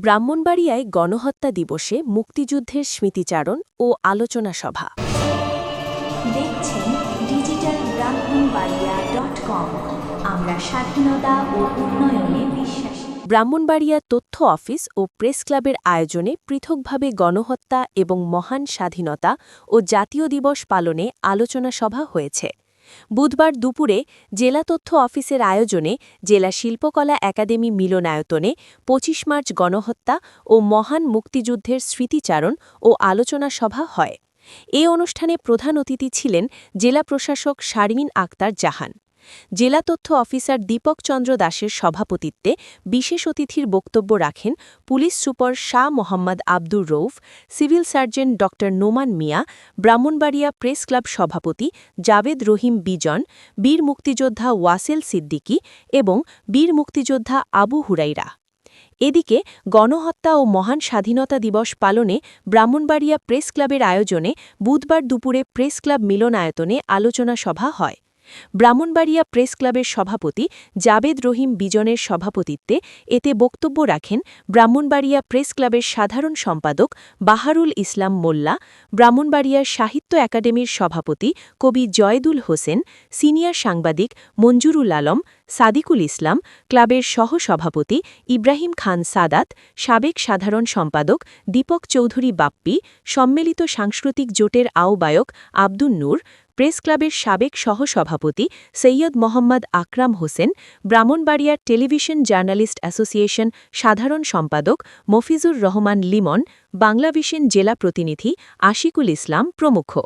ব্রাহ্মণবাড়িয়ায় গণহত্যা দিবসে মুক্তিযুদ্ধের স্মৃতিচারণ ও আলোচনা সভা। দেখছেন digitalbrahmanbaria.com। আমরা স্বাধীনতা ও উন্নয়নে বিশ্বাসী। ব্রাহ্মণবাড়িয়া তথ্য অফিস ও প্রেস ক্লাবের আয়োজনে পৃথকভাবে গণহত্যা এবং মহান স্বাধীনতা ও জাতীয় দিবস পালনে আলোচনা সভা হয়েছে। বুধবার দুপুরে জেলা তথ্য অফিসের আয়োজনে জেলা শিল্পকলা একাডেমি মিলনায়তনে ২৫ মার্চ গণহত্যা ও মহান মুক্তিযুদ্ধের স্মৃতিচারণ ও আলোচনা সভা হয়। এ অনুষ্ঠানে প্রধান অতিথি ছিলেন জেলা প্রশাসক শারমিন আক্তার জাহান। জেলা তথ্য অফিসার দীপক চন্দ্র দাসের সভাপতিত্বে বিশেষ অতিথির বক্তব্য রাখেন police super Shah Mohammad Abdur Rauf, civil surgeon ড নোমান মিয়া, ব্রাহ্মণবাড়িয়া প্রেস ক্লাব সভাপতি জাবেদ রহিম বিজন, বীর মুক্তিযোদ্ধা ওয়াসেল সিদ্দিকী এবং বীর মুক্তিযোদ্ধা আবু হুরাইরা। এদিকে গণহত্যা ও মহান স্বাধীনতা দিবস পালনে ব্রাহ্মণবাড়িয়া প্রেস ক্লাবের আয়োজনে বুধবার দুপুরে প্রেস ক্লাব মিলনায়তনে আলোচনা সভা হয়। ব্রাহ্মণবাড়িয়া প্রেস ক্লাবের সভাপতি জাবেদ রহিম বিজনের সভাপতিত্বে এতে বক্তব্য রাখেন ব্রাহ্মণবাড়িয়া প্রেস ক্লাবের সাধারণ সম্পাদক বাহারুল ইসলাম মোল্লা, ব্রাহ্মণবাড়িয়ার সাহিত্য একাডেমির সভাপতি কবি জয়েদুল হোসেন, সিনিয়র সাংবাদিক মঞ্জুরুল আলম, সাদিকুল ইসলাম, ক্লাবের সহ-সভাপতি ইব্রাহিম খান সাদাত, সাবেক সাধারণ সম্পাদক দীপক চৌধুরী বাপ্পি, সম্মিলিত সাংস্কৃতিক জোটের আহ্বায়ক আব্দুন নূর, প্রেস ক্লাবের সাবেক সহ-সভাপতি সৈয়দ মোহাম্মদ আকরাম হোসেন, ব্রাহ্মণবাড়িয়ার টেলিভিশন জার্নালিস্ট অ্যাসোসিয়েশন সাধারণ সম্পাদক মফিজুর রহমান লিমন, বাংলাভিশন জেলা প্রতিনিধি আশিকুল ইসলাম প্রমুখ।